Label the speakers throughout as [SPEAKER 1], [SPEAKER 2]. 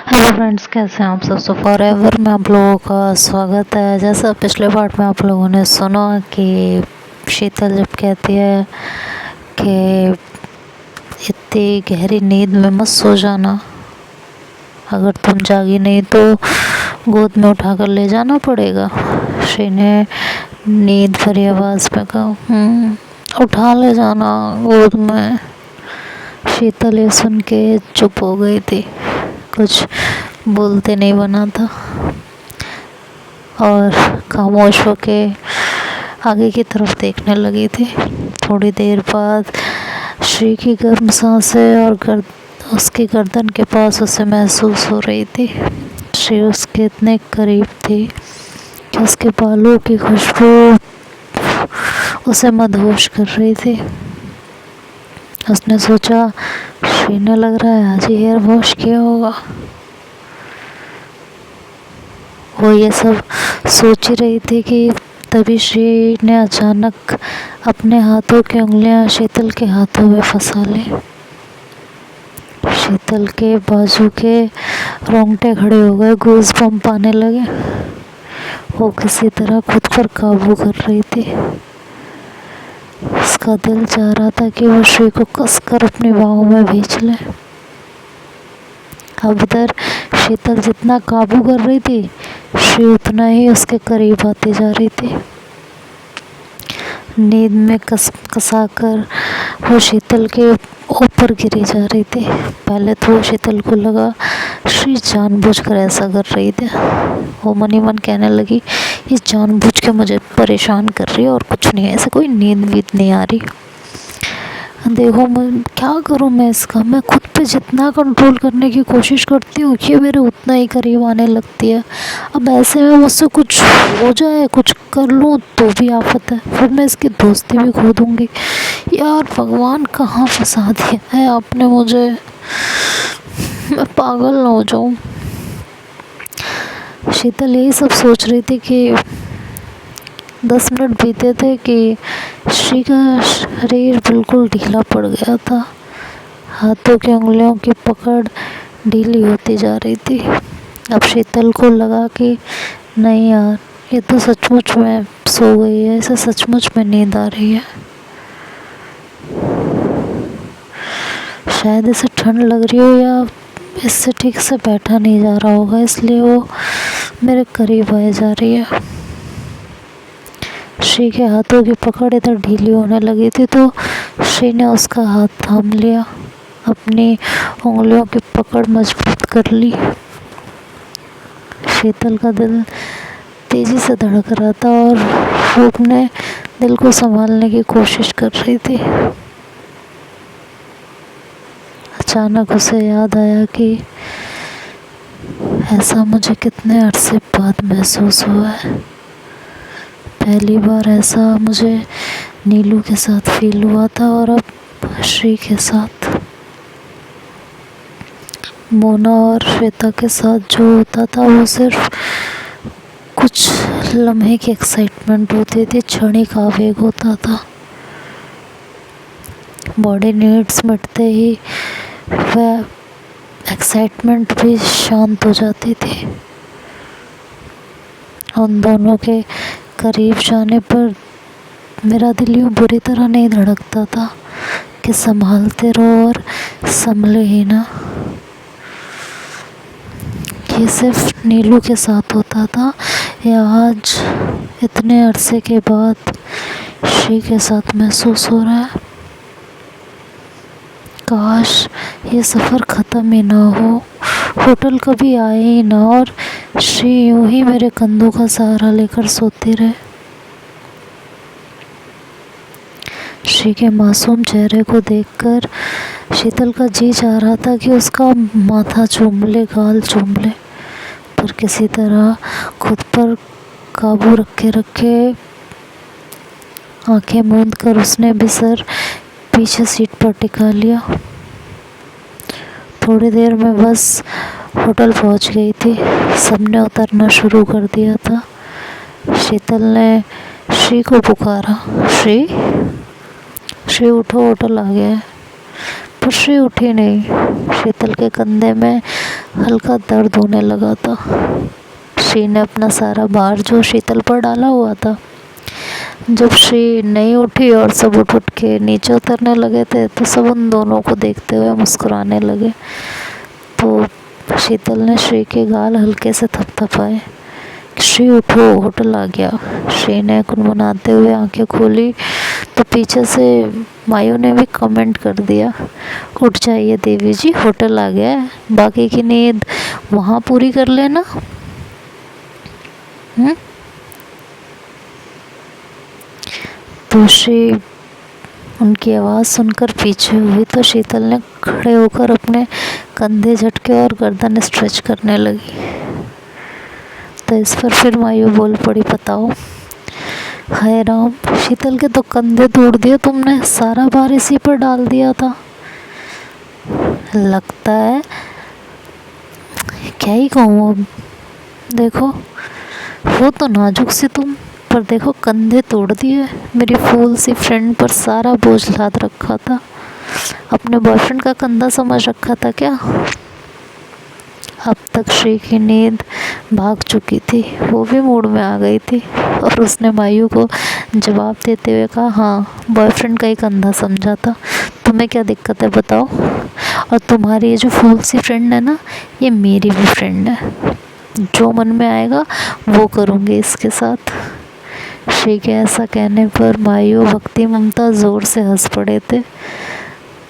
[SPEAKER 1] Hello friends, कैसे हैं आप सब। सो फॉरएवर में आप लोगों का स्वागत है। जैसा पिछले पार्ट में आप लोगों ने सुना कि शीतल जब कहती है कि इतनी गहरी नींद में मत सो जाना, अगर तुम जागी नहीं तो गोद में उठाकर ले जाना पड़ेगा। श्री ने नींद भरी आवाज़ में कहा, उठा ले जाना गोद में। शीतल ये सुन के चुप हो गई थी, कुछ बोलते नहीं बना था और खामोश होके आगे की तरफ देखने लगी थी। थोड़ी देर बाद श्री की गर्म सांसें और उसकी गर्दन के पास उसे महसूस हो रही थी। श्री उसके इतने करीब थी कि उसके बालों की खुशबू उसे मदहोश कर रही थी। उसने सोचा, श्री ने लग रहा है आज ही हेयर वॉश किया होगा। वो ये सब सोच ही रही थी कि तभी श्री ने अचानक अपने हाथों की उंगलियां शीतल के हाथों में फंसा ली। शीतल के बाजू के रोंगटे खड़े हो गए, गूज़ बम्प आने लगे। वो किसी तरह खुद पर काबू कर रही थी। उसका दिल चाह रहा था कि वो श्री को कसकर अपनी बाहों में भींच ले। अब इधर शीतल जितना काबू कर रही थी, श्री उतना ही उसके करीब आती जा रही थी। नींद में कसाकर वो शीतल के ऊपर गिरी जा रही थी। पहले तो शीतल को लगा श्री जानबूझकर ऐसा कर रही थी। वो मन ही मन कहने लगी, ये जानबूझ के मुझे परेशान कर रही है और कुछ नहीं है, ऐसे कोई नींद वीद नहीं आ रही। देखो मैं क्या करूँ, मैं इसका मैं खुद पे जितना कंट्रोल करने की कोशिश करती हूँ ये मेरे उतना ही करीब आने लगती है। अब ऐसे में मुझसे कुछ हो जाए, कुछ कर लूँ तो भी आफत है, फिर मैं इसकी दोस्ती भी खो दूँगी। यार भगवान, कहाँ फंसा दिया है आपने मुझे, मैं पागल ना हो जाऊँ। शीतल यही सब सोच रही थी कि 10 मिनट बीते थे कि श्री का शरीर बिल्कुल ढीला पड़ गया था। हाथों की उंगलियों की पकड़ ढीली होती जा रही थी। अब शीतल को लगा कि नहीं यार, ये तो सचमुच में सो गई है, इसे सचमुच में नींद आ रही है। शायद इसे ठंड लग रही हो या इससे ठीक से बैठा नहीं जा रहा होगा, इसलिए वो मेरे करीब आए जा रही है। श्री के हाथों की पकड़ इधर ढीली होने लगी थी तो श्री ने उसका हाथ थाम लिया, अपनी उंगलियों की पकड़ मजबूत कर ली। शीतल का दिल तेजी से धड़क रहा था और वो अपने दिल को संभालने की कोशिश कर रही थी। अचानक उसे याद आया कि ऐसा मुझे कितने अरसे बाद महसूस हुआ है। पहली बार ऐसा मुझे नीलू के साथ फील हुआ था और अब श्री के साथ। मोना और श्वेता के साथ जो होता था वो सिर्फ कुछ लम्हे की एक्साइटमेंट होती थी, क्षणिक आवेग होता था। बॉडी नीड्स मिटते ही वह एक्साइटमेंट भी शांत हो जाती थी। उन दोनों के करीब जाने पर मेरा दिल यूँ बुरी तरह नहीं धड़कता था कि संभालते रहो और संभले ही ना। ये सिर्फ नीलू के साथ होता था या आज इतने अरसे के बाद श्री के साथ महसूस हो रहा है। काश ये सफ़र ख़त्म ही ना हो, होटल कभी आए ही ना और श्री यूं ही मेरे कंधों का सहारा लेकर सोती रहे। श्री के मासूम चेहरे को देखकर शीतल का जी चाह रहा था कि उसका माथा चूम ले, गाल चूम ले, पर किसी तरह खुद पर काबू रखे रखे आंखें मूंद कर उसने भी सर पीछे सीट पर टिका लिया। थोड़ी देर में बस होटल पहुंच गई थी। सबने उतरना शुरू कर दिया था। शीतल ने श्री को पुकारा, श्री श्री उठो, होटल आ गया है। पर श्री उठी नहीं। शीतल के कंधे में हल्का दर्द होने लगा था। श्री ने अपना सारा भार जो शीतल पर डाला हुआ था, जब श्री नहीं उठी और सब उठ उठ के नीचे उतरने लगे थे तो सब उन दोनों को देखते हुए मुस्कुराने लगे। तो शीतल ने श्री के गाल हल्के से थपथपाए। श्री उठो, होटल आ गया। श्री ने कुनकुनाते हुए आंखें खोली तो पीछे से मायू ने भी कमेंट कर दिया, उठ जाइए देवी जी, होटल आ गया है, बाकी की नींद वहाँ पूरी कर लेना। तो श्री उनकी आवाज़ सुनकर पीछे हुई तो शीतल ने खड़े होकर अपने कंधे झटके और गर्दन स्ट्रेच करने लगी। तो इस पर फिर मायू बोल पड़ी, बताओ। हाय राम, शीतल के तो कंधे तोड़ दिए तुमने, सारा भार इसी पर डाल दिया था। लगता है, क्या ही कहूँ अब, देखो वो तो नाजुक सी तुम, पर देखो कंधे तोड़ दिए। मेरी फूल सी फ्रेंड पर सारा बोझ लाद रखा था, अपने बॉयफ्रेंड का कंधा समझ रखा था क्या। अब तक श्री की नींद भाग चुकी थी, वो भी मूड में आ गई थी और उसने मायू को जवाब देते हुए कहा, हाँ बॉयफ्रेंड का ही कंधा समझा था, तुम्हें क्या दिक्कत है बताओ। और तुम्हारी ये जो फूल सी फ्रेंड है ना, ये मेरी भी फ्रेंड है, जो मन में आएगा वो करूँगी इसके साथ। श्री के ऐसा कहने पर मायू भक्ति ममता ज़ोर से हंस पड़े थे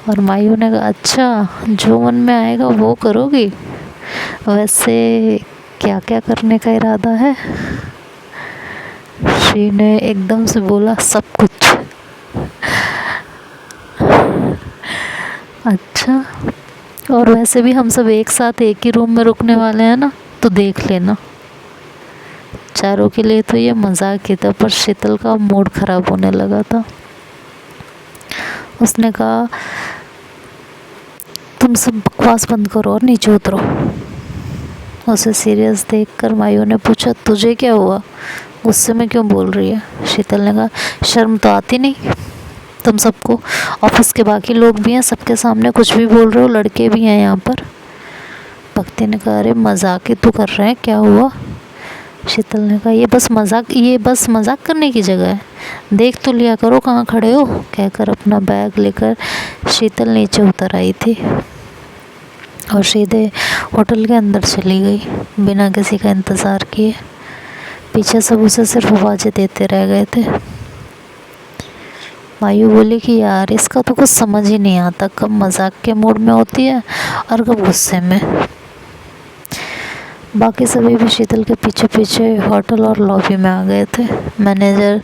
[SPEAKER 1] और मायू ने कहा, अच्छा जो मन में आएगा वो करोगी, वैसे क्या क्या करने का इरादा है। श्री ने एकदम से बोला, सब कुछ। अच्छा, और वैसे भी हम सब एक साथ एक ही रूम में रुकने वाले हैं ना, तो देख लेना। चारों के लिए तो ये मजाक ही था, पर शीतल का मूड खराब होने लगा था। उसने कहा, तुम सब बकवास बंद करो और नीचे उतरो। उसे सीरियस देखकर मायू ने पूछा, तुझे क्या हुआ, गुस्से में क्यों बोल रही है। शीतल ने कहा, शर्म तो आती नहीं तुम सबको, ऑफिस के बाकी लोग भी हैं, सबके सामने कुछ भी बोल रहे हो, लड़के भी हैं यहाँ पर। भक्ति ने कहा, अरे मजाक ही तो कर रहे हैं, क्या हुआ। शीतल ने कहा, ये बस मजाक करने की जगह है, देख तो लिया करो कहाँ खड़े हो। कहकर अपना बैग लेकर शीतल नीचे उतर आई थी और सीधे होटल के अंदर चली गई बिना किसी का इंतज़ार किए। पीछे सब उसे सिर्फ आवाज़ें देते रह गए थे। मायू बोली कि यार इसका तो कुछ समझ ही नहीं आता, कब मजाक के मूड में होती है और कब गुस्से में। बाकी सभी भी शीतल के पीछे पीछे होटल और लॉबी में आ गए थे। मैनेजर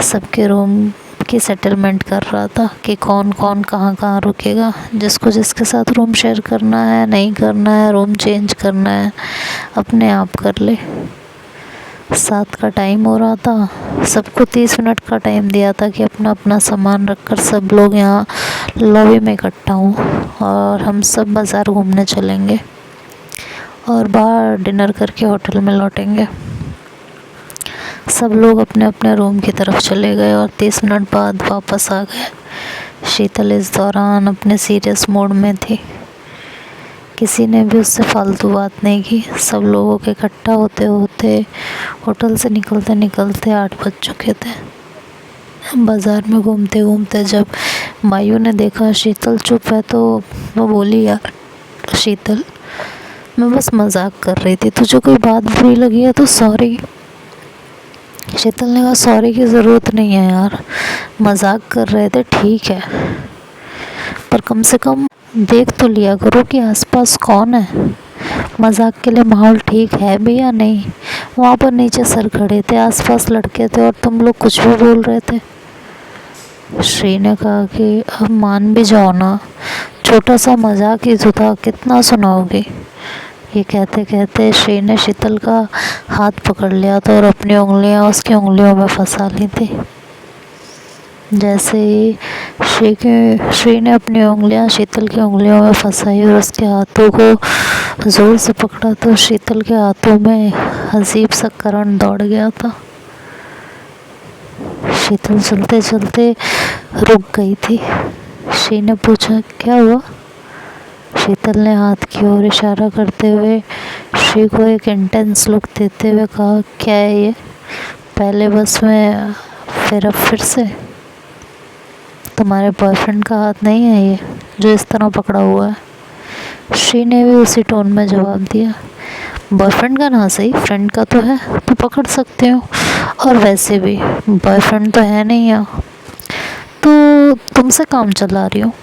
[SPEAKER 1] सबके रूम की सेटलमेंट कर रहा था कि कौन कौन कहाँ कहाँ रुकेगा, जिसको जिसके साथ रूम शेयर करना है, नहीं करना है, रूम चेंज करना है, अपने आप कर ले। 7 का टाइम हो रहा था, सबको 30 मिनट का टाइम दिया था कि अपना अपना सामान रखकर सब लोग यहाँ लॉबी में इकट्ठा हों और हम सब बाज़ार घूमने चलेंगे और बाहर डिनर करके होटल में लौटेंगे। सब लोग अपने अपने रूम की तरफ चले गए और 30 मिनट बाद वापस आ गए। शीतल इस दौरान अपने सीरियस मूड में थी, किसी ने भी उससे फालतू बात नहीं की। सब लोगों के इकट्ठा होते होते होटल से निकलते निकलते 8 बज चुके थे। बाज़ार में घूमते घूमते जब मायू ने देखा शीतल चुप है तो वो बोली, यार शीतल मैं बस मजाक कर रही थी, तुझे कोई बात बुरी लगी है तो सॉरी। शीतल ने कहा, सॉरी की ज़रूरत नहीं है यार, मजाक कर रहे थे ठीक है, पर कम से कम देख तो लिया करो कि आसपास कौन है, मजाक के लिए माहौल ठीक है भी या नहीं। वहाँ पर नीचे सर खड़े थे, आसपास लड़के थे और तुम लोग कुछ भी बोल रहे थे। श्री ने कहा कि अब मान भी जाओ ना, छोटा सा मजाक ही तो था, कितना सुनाओगे। ये कहते कहते श्री ने शीतल का हाथ पकड़ लिया था और अपनी उंगलियां उसकी उंगलियों में फंसा ली थी। जैसे ही श्री ने अपनी उंगलियां शीतल की उंगलियों में फंसाई और उसके हाथों को ज़ोर से पकड़ा तो शीतल के हाथों में अजीब सा करंट दौड़ गया था। शीतल चलते चलते रुक गई थी। श्री ने पूछा, क्या हुआ। शीतल ने हाथ की ओर इशारा करते हुए श्री को एक इंटेंस लुक देते हुए कहा, क्या है ये? पहले बस में फिर अब फिर से? तुम्हारे बॉयफ्रेंड का हाथ नहीं है ये जो इस तरह पकड़ा हुआ है? श्री ने भी उसी टोन में जवाब दिया, बॉयफ्रेंड का ना सही, फ्रेंड का तो है, तो पकड़ सकते हो। और वैसे भी बॉयफ्रेंड तो है नहीं यहाँ, तो तुमसे काम चला रही हूँ।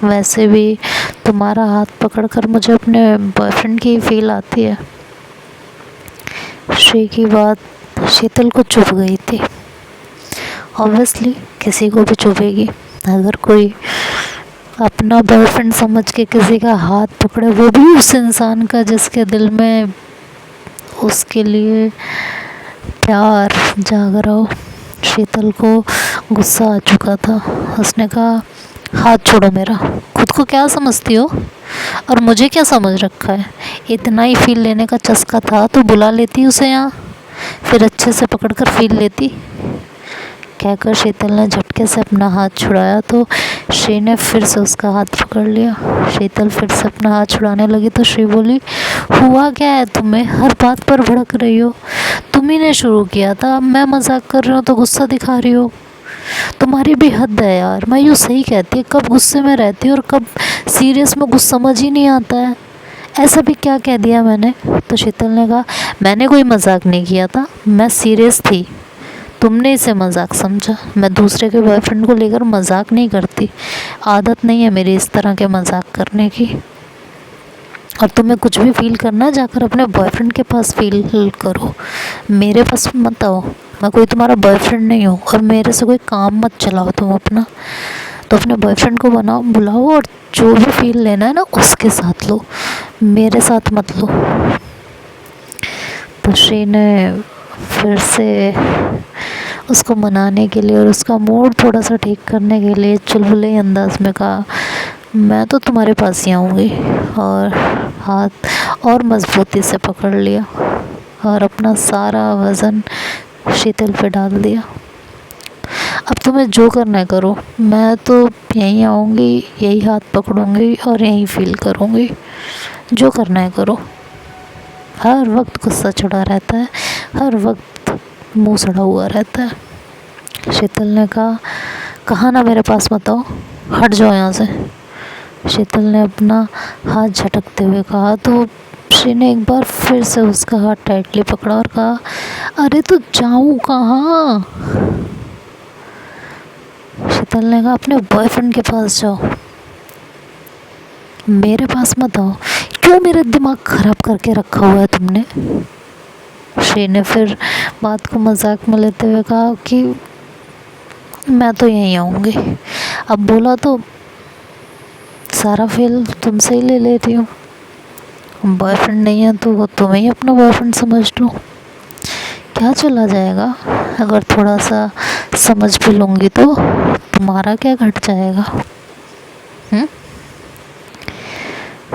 [SPEAKER 1] वैसे भी तुम्हारा हाथ पकड़कर मुझे अपने बॉयफ्रेंड की फील आती है। श्री की बात शीतल को चुभ गई थी। ऑब्वियसली किसी को भी चुभेगी अगर कोई अपना बॉयफ्रेंड समझ के किसी का हाथ पकड़े, वो भी उस इंसान का जिसके दिल में उसके लिए प्यार जाग रहा हो। शीतल को गुस्सा आ चुका था। उसने कहा, हाथ छोड़ो मेरा, खुद को क्या समझती हो और मुझे क्या समझ रखा है? इतना ही फील लेने का चस्का था तो बुला लेती उसे यहाँ, फिर अच्छे से पकड़कर फील लेती। कहकर शीतल ने झटके से अपना हाथ छुड़ाया तो श्री ने फिर से उसका हाथ पकड़ लिया। शीतल फिर से अपना हाथ छुड़ाने लगी तो श्री बोली, हुआ क्या है तुम्हें? हर बात पर भड़क रही हो। तुम ही ने शुरू किया था, अब मैं मजाक कर रही हूँ तो गुस्सा दिखा रही हो। तुम्हारी भी हद है यार। मैं यूँ सही कहती है, कब गुस्से में रहती है और कब सीरियस में, कुछ समझ ही नहीं आता है। ऐसा भी क्या कह दिया मैंने? तो शीतल ने कहा, मैंने कोई मजाक नहीं किया था, मैं सीरियस थी, तुमने इसे मजाक समझा। मैं दूसरे के बॉयफ्रेंड को लेकर मजाक नहीं करती, आदत नहीं है मेरी इस तरह के मजाक करने की। और तुम्हें कुछ भी फील करना है जाकर अपने बॉयफ्रेंड के पास फील करो, मेरे पास मत आओ। मैं कोई तुम्हारा बॉयफ्रेंड नहीं हूँ और मेरे से कोई काम मत चलाओ तुम अपना। तो अपने बॉयफ्रेंड को बुलाओ और जो भी फील लेना है ना उसके साथ लो, मेरे साथ मत लो। तो श्री ने फिर से उसको मनाने के लिए और उसका मूड थोड़ा सा ठीक करने के लिए चुलबुले अंदाज में कहा, मैं तो तुम्हारे पास ही आऊँगी। और हाथ और मज़बूती से पकड़ लिया और अपना सारा वज़न शीतल पे डाल दिया। अब तुम्हें जो करना है करो, मैं तो यहीं आऊँगी, यही हाथ पकड़ूँगी और यहीं फील करूँगी, जो करना है करो। हर वक्त गुस्सा चढ़ा रहता है, हर वक्त मुंह सड़ा हुआ रहता है। शीतल ने कहा ना मेरे पास मत आओ, हट जाओ यहाँ से। शीतल ने अपना हाथ झटकते हुए कहा तो श्री ने एक बार फिर से उसका हाथ टाइटली पकड़ा और कहा, अरे तो जाऊँ कहाँ? शीतल ने कहा, अपने बॉयफ्रेंड के पास जाओ, मेरे पास मत आओ। क्यों मेरा दिमाग ख़राब करके रखा हुआ है तुमने? श्री ने फिर बात को मजाक में लेते हुए कहा कि मैं तो यहीं आऊँगी। अब बोला तो सारा फेल तुमसे ही ले लेती हूँ। बॉयफ्रेंड नहीं है तो वो तुम्हें ही अपना बॉयफ्रेंड समझ लो, क्या चला जाएगा? अगर थोड़ा सा समझ भी लूँगी तो तुम्हारा क्या घट जाएगा?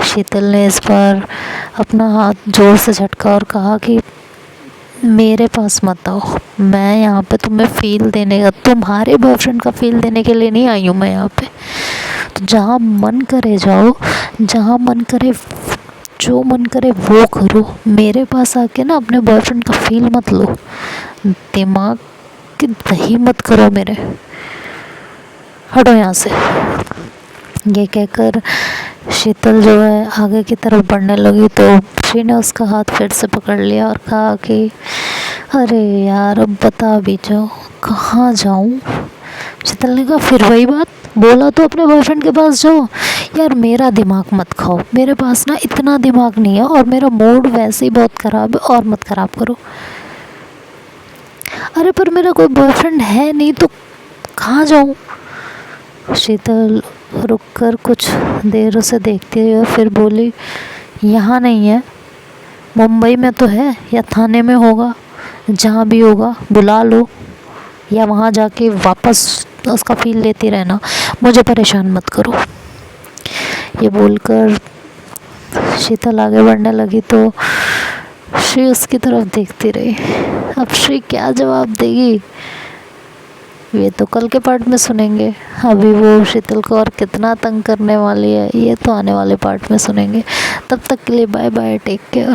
[SPEAKER 1] शीतल ने इस बार अपना हाथ जोर से झटका और कहा कि मेरे पास मत आओ, मैं यहाँ पे तुम्हें फील देने का, तुम्हारे बॉयफ्रेंड का फील देने के लिए नहीं आई हूँ मैं यहाँ पे। तो जहाँ मन करे जाओ, जहाँ मन करे, जो मन करे वो करो, मेरे पास आके ना अपने बॉयफ्रेंड का फील मत लो, दिमाग की दही मत करो मेरे, हटो यहाँ से। ये कहकर शीतल जो है आगे की तरफ बढ़ने लगी तो श्री ने उसका हाथ फिर से पकड़ लिया और कहा कि अरे यार अब बता भी जाओ, कहाँ जाऊँ? शीतल ने कहा, फिर वही बात, बोला तो अपने बॉयफ्रेंड के पास जाओ। यार मेरा दिमाग मत खाओ, मेरे पास ना इतना दिमाग नहीं है और मेरा मूड वैसे ही बहुत ख़राब है, और मत ख़राब करो। अरे पर मेरा कोई बॉयफ्रेंड है नहीं तो कहाँ जाऊँ? शीतल रुककर कुछ देर उसे देखती हुई फिर बोली, यहाँ नहीं है, मुंबई में तो है, या थाने में होगा, जहाँ भी होगा बुला लो, या वहाँ जाके वापस उसका फील लेती रहना, मुझे परेशान मत करो। ये बोलकर शीतल आगे बढ़ने लगी तो श्री उसकी तरफ देखती रही। अब श्री क्या जवाब देगी? ये तो कल के पार्ट में सुनेंगे। अभी वो शीतल को और कितना तंग करने वाली है ये तो आने वाले पार्ट में सुनेंगे। तब तक के लिए बाय बाय, टेक केयर।